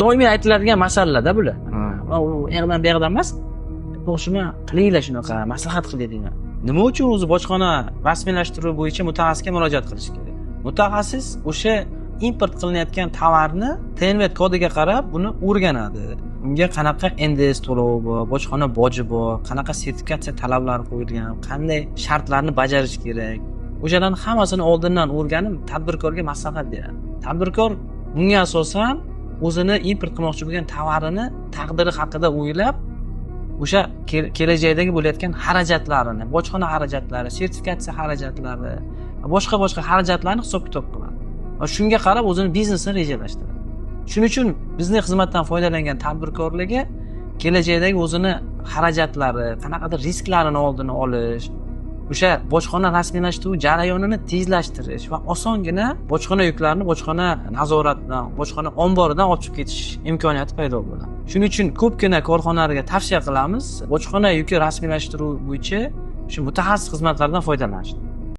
doimiy aytiladigan masalalarda bular. U yerdan bu yerdan emas. Shuni qilinglar shunaqa, maslahat qilayliklar. Nima uchun o'zi bojxona rasmiylashtiruv bo'yicha mutaxassisga murojaat qilish kerak? Mutaxassis o'sha import qilinayotgan tovarni TNV kodiga qarab buni o'rganadi. Unga qanaqa NDS to'lovi bor, bojxona boji bor, qanaqa sertifikatsiya talablari qo'yilgan, qanday shartlarni bajarish kerak. O'shalarning hammasini oldindan o'rganib, tadbirkorga maslahat beradi. Tadbirkor bunga asosan o'zini import qilmoqchi bo'lgan tovarini taqdiri haqida o'ylab, o'sha kelajakdagi bo'layotgan xarajatlarini, bojxona xarajatlari, sertifikatsiya xarajatlari, boshqa xarajatlarni hisob-kitob qiladi. Va shunga qarab o'zini biznesini rejalashtiradi. Shuning uchun bizning xizmatdan foydalangan tadbirkorlarga kelajakdagi o'zini xarajatlari, qanaqadir risklarini oldini olish, o'sha bojxona rasmiylashtiruv jarayonini tezlashtirish va osongina bojxona yuklarini bojxona nazoratidan, bojxona omboridan olib chiqib ketish imkoniyati paydo bo'ladi. Shuning uchun ko'pgina korxonalarga tavsiya qilamiz, bojxona yuki rasmiylashtiruv bo'yicha shu mutaxassis xizmatlardan foydalanishni.